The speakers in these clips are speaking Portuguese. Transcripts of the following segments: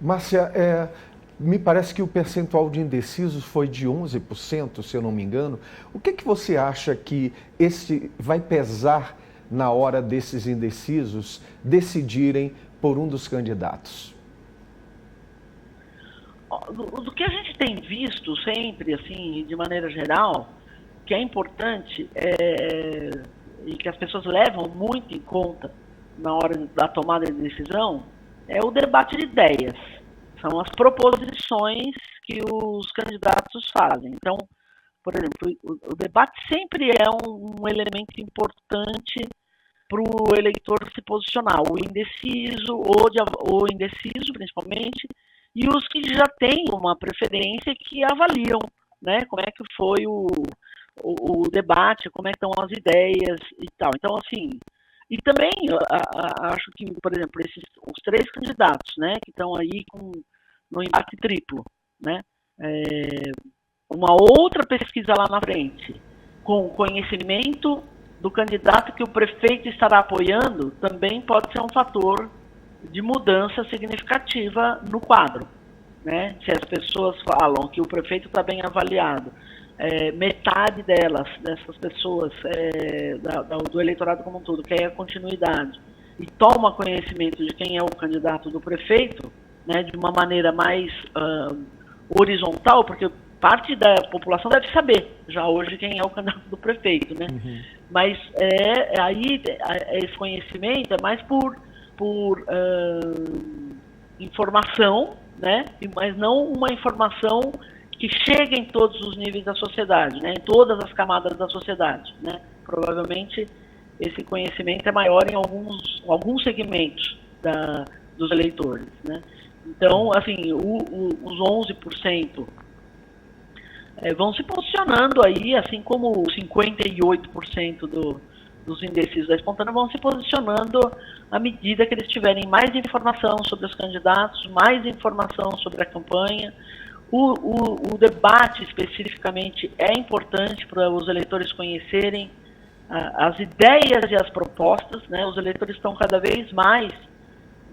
Márcia, me parece que o percentual de indecisos foi de 11%, se eu não me engano. O que você acha que vai pesar na hora desses indecisos decidirem por um dos candidatos? Do que a gente tem visto sempre, assim, de maneira geral, que é importante e que as pessoas levam muito em conta na hora da tomada de decisão é o debate de ideias. São as proposições que os candidatos fazem. Então, por exemplo, o debate sempre é um elemento importante para o eleitor se posicionar, o indeciso ou indeciso principalmente, e os que já têm uma preferência que avaliam, né, como é que foi o debate, como é que estão as ideias e tal. Então, assim, e também acho que, por exemplo, os três candidatos, né, que estão aí no embate triplo, né, uma outra pesquisa lá na frente, com conhecimento do candidato que o prefeito estará apoiando, também pode ser um fator de mudança significativa no quadro. Né? Se as pessoas falam que o prefeito está bem avaliado, metade dessas pessoas, do eleitorado como um todo, quer a continuidade e toma conhecimento de quem é o candidato do prefeito, né, de uma maneira mais horizontal, porque parte da população deve saber já hoje quem é o candidato do prefeito, né? Uhum. Mas aí esse conhecimento é mais por informação, né? Mas não uma informação que chegue em todos os níveis da sociedade, né? Em todas as camadas da sociedade, né? Provavelmente esse conhecimento é maior em alguns segmentos dos eleitores, né? Então, assim, os 11% vão se posicionando aí, assim como 58% dos indecisos da espontânea vão se posicionando à medida que eles tiverem mais informação sobre os candidatos, mais informação sobre a campanha. O debate, especificamente, é importante para os eleitores conhecerem as ideias e as propostas, né? Os eleitores estão cada vez mais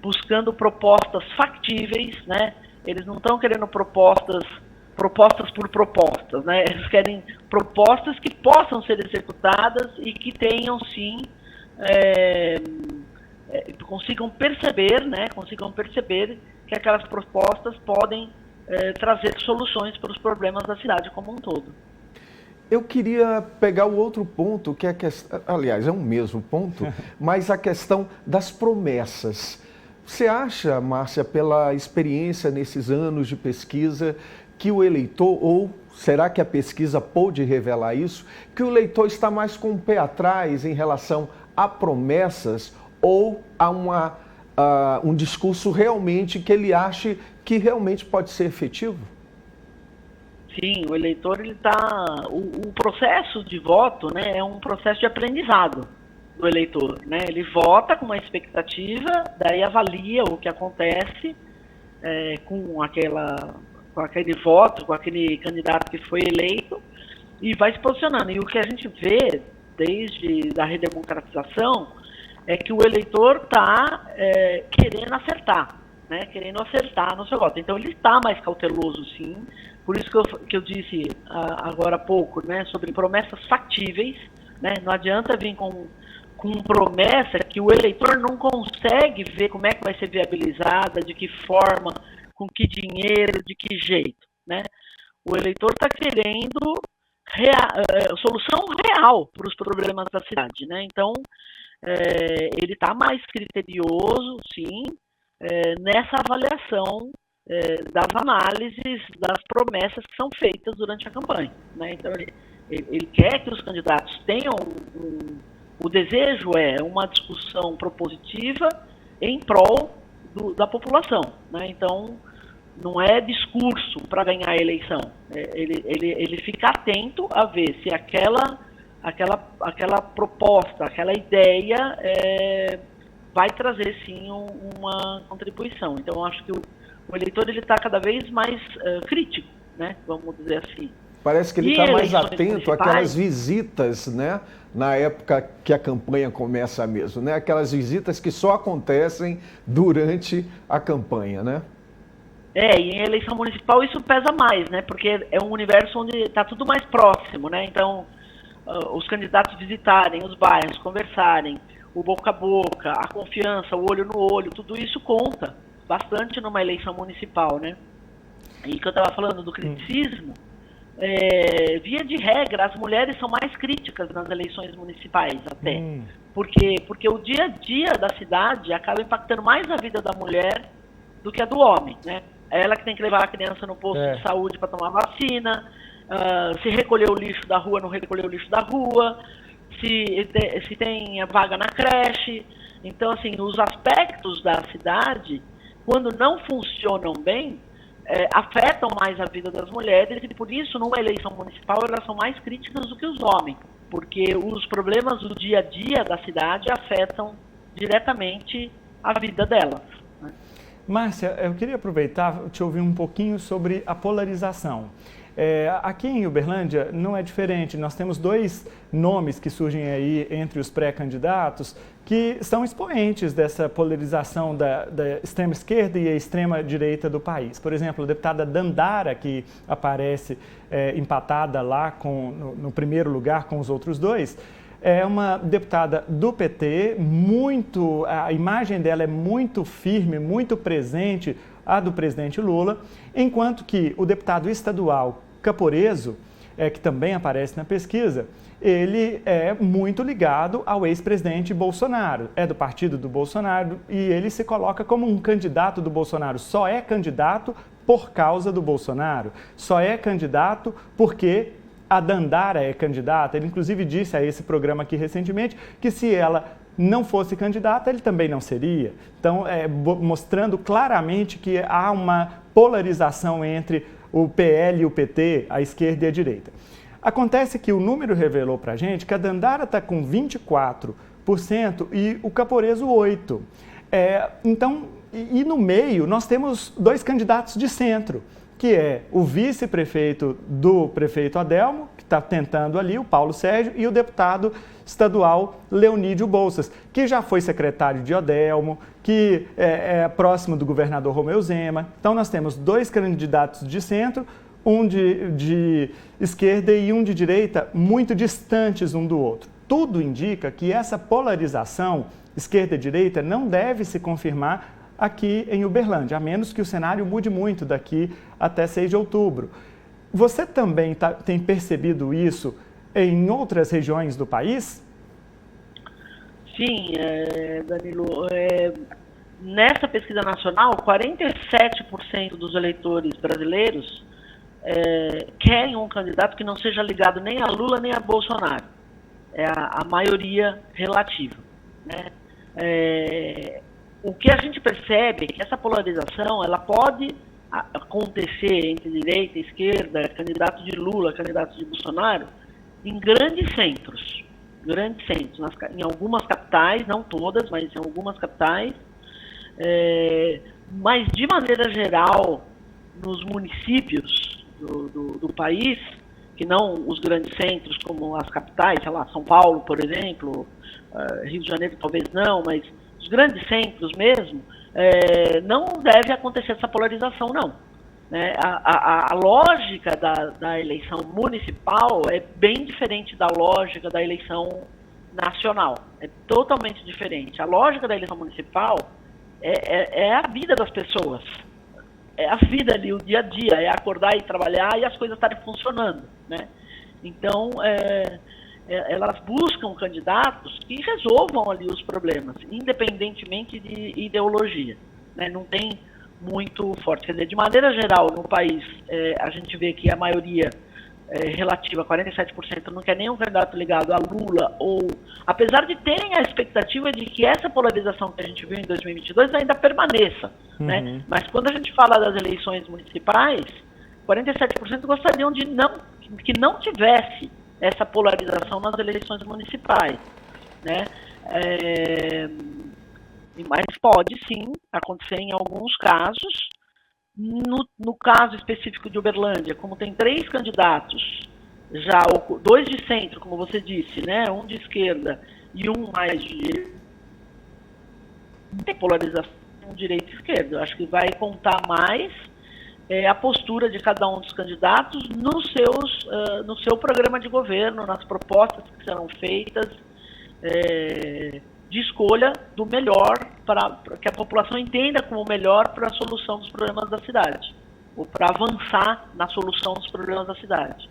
buscando propostas factíveis, né? Eles não estão querendo propostas por propostas, né? Eles querem propostas que possam ser executadas e que tenham, sim, consigam perceber, né? Consigam perceber que aquelas propostas podem trazer soluções para os problemas da cidade como um todo. Eu queria pegar o outro ponto, que é aliás, é o mesmo ponto, mas a questão das promessas. Você acha, Márcia, pela experiência nesses anos de pesquisa, que o eleitor, ou será que a pesquisa pôde revelar isso, que o eleitor está mais com o pé atrás em relação a promessas ou a um discurso realmente que ele ache que realmente pode ser efetivo? Sim, o eleitor, ele tá, o processo de voto, né, é um processo de aprendizado do eleitor, né? Ele vota com uma expectativa, daí avalia o que acontece com aquele voto, com aquele candidato que foi eleito e vai se posicionando. E o que a gente vê desde a redemocratização é que o eleitor está querendo acertar, né? Querendo acertar no seu voto. Então ele está mais cauteloso, sim. Por isso que eu disse agora há pouco, né, sobre promessas factíveis, né? Não adianta vir com promessa que o eleitor não consegue ver como é que vai ser viabilizada, de que forma, com que dinheiro, de que jeito, né? O eleitor está querendo solução real para os problemas da cidade, né? Então, ele está mais criterioso, sim, nessa avaliação das análises, das promessas que são feitas durante a campanha, né? Então, ele quer que os candidatos tenham o desejo é uma discussão propositiva em prol da população, né? Então, não é discurso para ganhar a eleição. Ele fica atento a ver se aquela proposta, aquela ideia vai trazer, sim, uma contribuição. Então, eu acho que o eleitor está cada vez mais crítico, né? Vamos dizer assim. Parece que ele está mais atento àquelas visitas, né? Na época que a campanha começa mesmo, né? Aquelas visitas que só acontecem durante a campanha, né? E em eleição municipal isso pesa mais, né? Porque é um universo onde está tudo mais próximo, né? Então, os candidatos visitarem os bairros, conversarem, o boca a boca, a confiança, o olho no olho, tudo isso conta bastante numa eleição municipal, né? E que eu estava falando do criticismo, via de regra, as mulheres são mais críticas nas eleições municipais até. Porque o dia a dia da cidade acaba impactando mais a vida da mulher do que a do homem, né? É ela que tem que levar a criança no posto de saúde para tomar vacina, se recolher o lixo da rua, não recolher o lixo da rua, se tem a vaga na creche. Então, assim, os aspectos da cidade, quando não funcionam bem, afetam mais a vida das mulheres, e por isso, numa eleição municipal, elas são mais críticas do que os homens, porque os problemas do dia a dia da cidade afetam diretamente a vida delas. Né? Márcia, eu queria aproveitar e te ouvir um pouquinho sobre a polarização. Aqui em Uberlândia não é diferente, nós temos dois nomes que surgem aí entre os pré-candidatos que são expoentes dessa polarização da extrema esquerda e a extrema direita do país. Por exemplo, a deputada Dandara, que aparece empatada lá no primeiro lugar com os outros dois, é uma deputada do PT, a imagem dela é muito firme, muito presente, a do presidente Lula, enquanto que o deputado estadual Caporeso, que também aparece na pesquisa, ele é muito ligado ao ex-presidente Bolsonaro, é do partido do Bolsonaro e ele se coloca como um candidato do Bolsonaro, só é candidato por causa do Bolsonaro, só é candidato porque a Dandara é candidata. Ele inclusive disse a esse programa aqui recentemente que se ela não fosse candidata, ele também não seria. Então, mostrando claramente que há uma polarização entre o PL e o PT, a esquerda e a direita. Acontece que o número revelou para a gente que a Dandara está com 24% e o Caporeso 8%. Então, e no meio, nós temos dois candidatos de centro, que é o vice-prefeito do prefeito Adelmo, que está tentando ali, o Paulo Sérgio, e o deputado estadual Leonídio Bolsas, que já foi secretário de Adelmo, que é próximo do governador Romeu Zema. Então, nós temos dois candidatos de centro, um de esquerda e um de direita, muito distantes um do outro. Tudo indica que essa polarização esquerda-direita não deve se confirmar aqui em Uberlândia, a menos que o cenário mude muito daqui até 6 de outubro. Você também tem percebido isso em outras regiões do país? Sim, Danilo. Nessa pesquisa nacional, 47% dos eleitores brasileiros querem um candidato que não seja ligado nem a Lula nem a Bolsonaro. É a maioria relativa, né? O que a gente percebe é que essa polarização ela pode acontecer entre direita e esquerda, candidato de Lula, candidato de Bolsonaro, em grandes centros, em algumas capitais, não todas, mas em algumas capitais, mas de maneira geral, nos municípios do país, que não os grandes centros como as capitais, sei lá, São Paulo, por exemplo, Rio de Janeiro talvez não, mas os grandes centros mesmo, não deve acontecer essa polarização, não. Né? A lógica da eleição municipal é bem diferente da lógica da eleição nacional. É totalmente diferente. A lógica da eleição municipal é a vida das pessoas. É a vida ali, o dia a dia, é acordar e trabalhar e as coisas estarem funcionando. Né? Então, elas buscam candidatos que resolvam ali os problemas, independentemente de ideologia. Né? Não tem muito forte. Quer dizer, de maneira geral, no país, a gente vê que a maioria relativa, 47%, não quer nenhum candidato ligado a Lula, ou apesar de terem a expectativa de que essa polarização que a gente viu em 2022 ainda permaneça. Uhum. Né? Mas quando a gente fala das eleições municipais, 47% gostariam que não tivesse essa polarização nas eleições municipais. Né? Mas pode sim acontecer em alguns casos. No caso específico de Uberlândia, como tem 3 candidatos, já 2 de centro, como você disse, né? Um de esquerda e um mais de direita, tem polarização direita e esquerda. Eu acho que vai contar mais a postura de cada um dos candidatos no seu programa de governo, nas propostas que serão feitas, de escolha do melhor, para que a população entenda como o melhor para a solução dos problemas da cidade, ou para avançar na solução dos problemas da cidade.